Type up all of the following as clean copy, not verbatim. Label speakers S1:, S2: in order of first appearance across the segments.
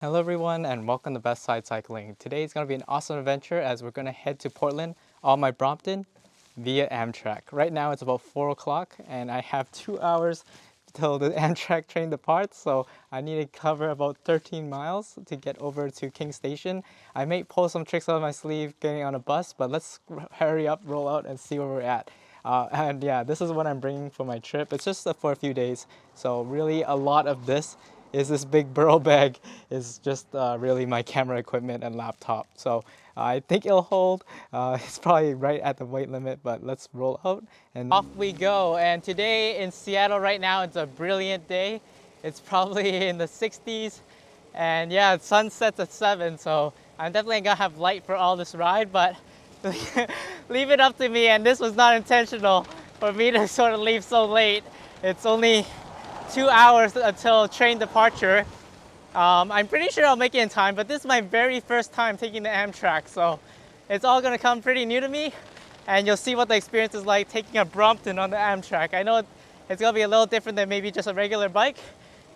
S1: Hello everyone and welcome to Best Side Cycling. Today is going to be an awesome adventure as we're going to head to Portland on my Brompton via Amtrak. Right now it's about 4 o'clock and I have 2 hours till the Amtrak train departs, so I need to cover about 13 miles to get over to King Station. I may pull some tricks out of my sleeve getting on a bus, but let's hurry up, roll out and see where we're at. And yeah, this is what I'm bringing for my trip. It's just for a few days, so really a lot of this big burrow bag is just really my camera equipment and laptop. So I think it'll hold. It's probably right at the weight limit, but let's roll out and off we go. And today in Seattle right now, it's a brilliant day. It's probably in the 60s. And yeah, the sun sets at 7, so I'm definitely gonna have light for all this ride, but leave it up to me. And this was not intentional for me to sort of leave so late. It's only 2 hours until train departure. I'm pretty sure I'll make it in time, but this is my very first time taking the Amtrak, so it's all gonna come pretty new to me, and you'll see what the experience is like taking a Brompton on the Amtrak. I know it's gonna be a little different than maybe just a regular bike,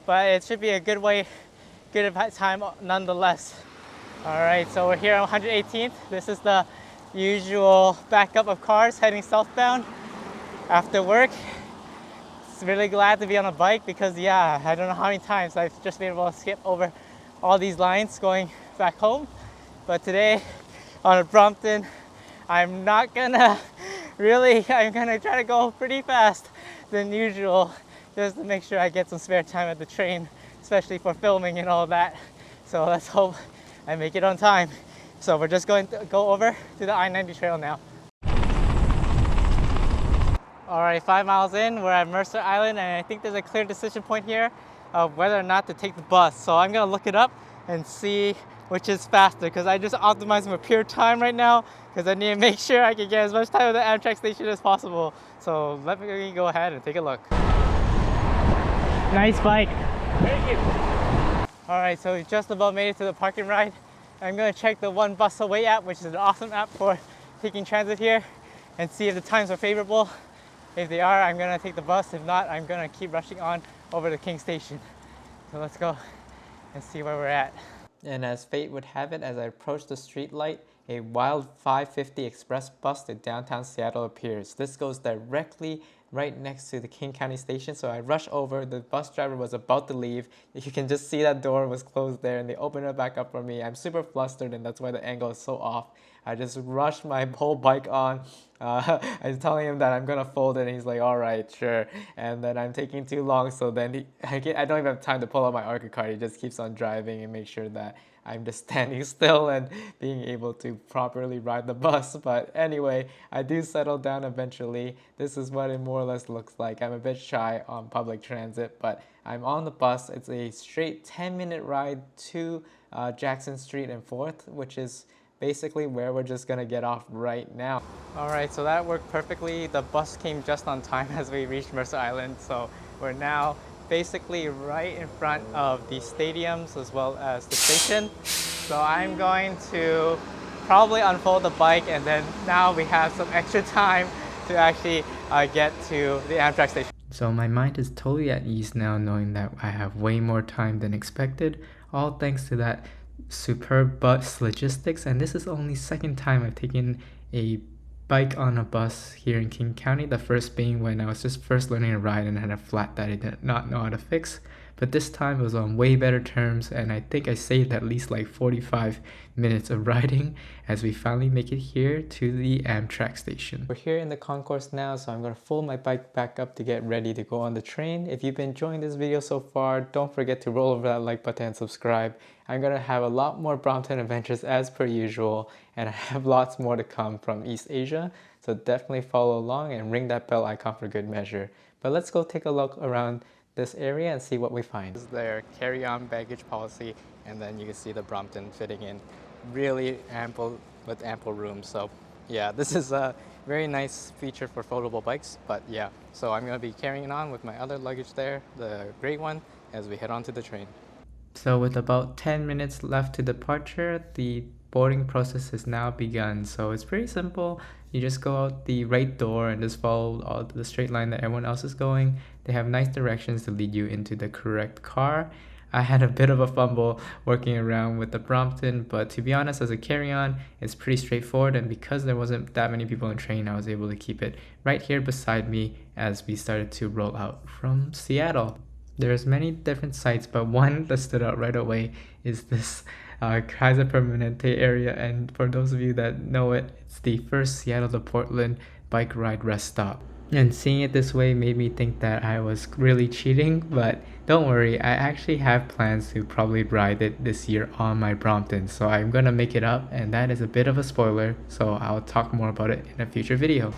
S1: but it should be a good time nonetheless. All right, so we're here on 118th. This is the usual backup of cars heading southbound after work. Really glad to be on a bike because yeah, I don't know how many times I've just been able to skip over all these lines going back home, but today on a Brompton I'm gonna try to go pretty fast than usual just to make sure I get some spare time at the train, especially for filming and all that. So let's hope I make it on time. So we're just going to go over to the I-90 trail now. All right, 5 miles in, we're at Mercer Island, and I think there's a clear decision point here of whether or not to take the bus. So I'm gonna look it up and see which is faster, because I just optimizing for pure time right now, because I need to make sure I can get as much time at the Amtrak station as possible. So let me go ahead and take a look. Nice bike. Thank you. All right, so we just about made it to the parking ride. I'm gonna check the One Bus Away app, which is an awesome app for taking transit here, and see if the times are favorable. If they are, I'm gonna take the bus. If not, I'm gonna keep rushing on over to King Station. So let's go and see where we're at. And as fate would have it, as I approach the street light, a wild 550 express bus to downtown Seattle appears. This goes directly right next to the King County station, so I rush over. The bus driver was about to leave. You can just see that door was closed there, and they opened it back up for me. I'm super flustered, and that's why the angle is so off. I just rushed my whole bike on. I'm telling him that I'm gonna fold it, and he's like, all right, sure. And then I'm taking too long, so then I don't even have time to pull out my Arca card. He just keeps on driving and make sure that I'm just standing still and being able to properly ride the bus. But anyway, I do settle down eventually. This is what it more or less looks like. I'm a bit shy on public transit, but I'm on the bus. It's a straight 10-minute ride to Jackson Street and 4th, which is basically where we're just gonna get off right now. All right, so that worked perfectly. The bus came just on time as we reached Mercer Island. So we're now basically right in front of the stadiums as well as the station. So I'm going to probably unfold the bike, and then now we have some extra time to actually get to the Amtrak station. So my mind is totally at ease now, knowing that I have way more time than expected, all thanks to that superb bus logistics. And this is only second time I've taken a bike on a bus here in King County, the first being when I was just first learning to ride and had a flat that I did not know how to fix. But this time it was on way better terms, and I think I saved at least like 45 minutes of riding as we finally make it here to the Amtrak station. We're here in the concourse now, so I'm going to fold my bike back up to get ready to go on the train. If you've been enjoying this video so far, don't forget to roll over that like button and subscribe. I'm going to have a lot more Brompton adventures as per usual, and I have lots more to come from East Asia, so definitely follow along and ring that bell icon for good measure. But let's go take a look around this area and see what we find. This is their carry-on baggage policy, and then you can see the Brompton fitting in really ample room. So yeah, this is a very nice feature for foldable bikes. But yeah, so I'm going to be carrying on with my other luggage there, the gray one, as we head on to the train. So with about 10 minutes left to departure, the boarding process has now begun. So it's pretty simple. You just go out the right door and just follow all the straight line that everyone else is going. They have nice directions to lead you into the correct car. I had a bit of a fumble working around with the Brompton, but to be honest, as a carry-on, it's pretty straightforward, and because there wasn't that many people on the train, I was able to keep it right here beside me as we started to roll out from Seattle. There's many different sites, but one that stood out right away is this Kaiser Permanente area, and for those of you that know it, it's the first Seattle to Portland bike ride rest stop. And seeing it this way made me think that I was really cheating, but don't worry, I actually have plans to probably ride it this year on my Brompton, so I'm gonna make it up, and that is a bit of a spoiler, so I'll talk more about it in a future video.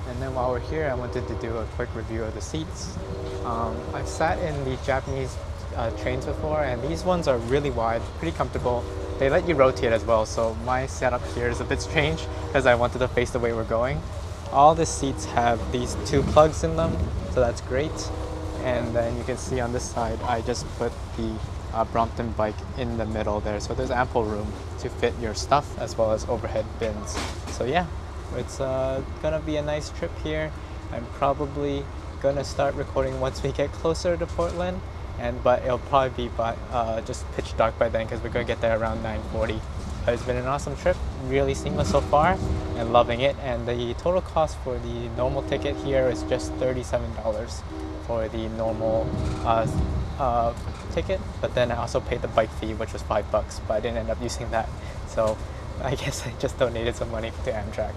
S1: And then while we're here, I wanted to do a quick review of the seats. I've sat in the Japanese trains before, and these ones are really wide, pretty comfortable. They let you rotate as well, so my setup here is a bit strange because I wanted to face the way we're going. All the seats have these two plugs in them, so that's great. And then you can see on this side, I just put the Brompton bike in the middle there, so there's ample room to fit your stuff as well as overhead bins. So yeah, it's gonna be a nice trip here. I'm probably gonna start recording once we get closer to Portland, but it'll probably be just pitch dark by then because we're gonna get there around 9:40. But it's been an awesome trip, really seamless so far, and loving it. And the total cost for the normal ticket here is just $37 for the normal ticket. But then I also paid the bike fee, which was $5, but I didn't end up using that. So I guess I just donated some money to Amtrak.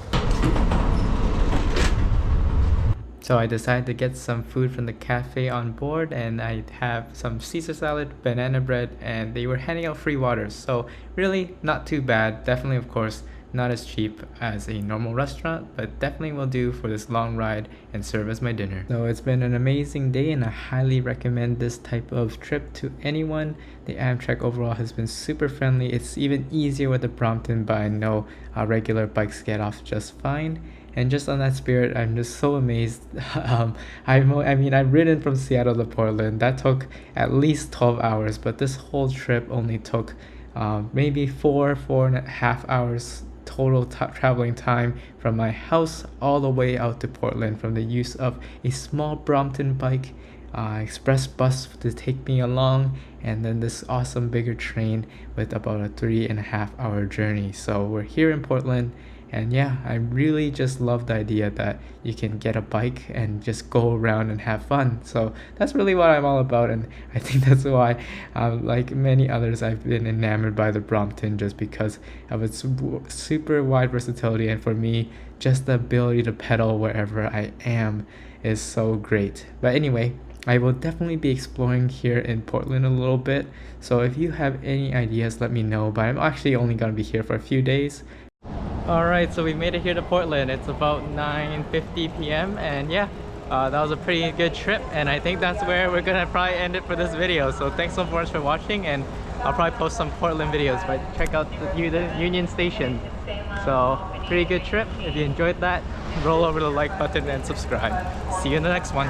S1: So I decided to get some food from the cafe on board, and I have some Caesar salad, banana bread, and they were handing out free waters. So really not too bad. Definitely, of course, not as cheap as a normal restaurant, but definitely will do for this long ride and serve as my dinner. So it's been an amazing day, and I highly recommend this type of trip to anyone. The Amtrak overall has been super friendly. It's even easier with the Brompton, but I know regular bikes get off just fine. And just on that spirit, I'm just so amazed. I've ridden from Seattle to Portland. That took at least 12 hours, but this whole trip only took maybe 4.5 hours total traveling time from my house all the way out to Portland, from the use of a small Brompton bike, express bus to take me along, and then this awesome bigger train with about a 3.5 hour journey. So we're here in Portland. And yeah, I really just love the idea that you can get a bike and just go around and have fun. So that's really what I'm all about, and I think that's why, like many others, I've been enamored by the Brompton just because of its super wide versatility, and for me, just the ability to pedal wherever I am is so great. But anyway, I will definitely be exploring here in Portland a little bit, so if you have any ideas, let me know, but I'm actually only going to be here for a few days. Alright, so we made it here to Portland. It's about 9:50 p.m. and yeah, that was a pretty good trip, and I think that's where we're gonna probably end it for this video. So thanks so much for watching, and I'll probably post some Portland videos, but check out the Union Station. So pretty good trip. If you enjoyed that, roll over the like button and subscribe. See you in the next one.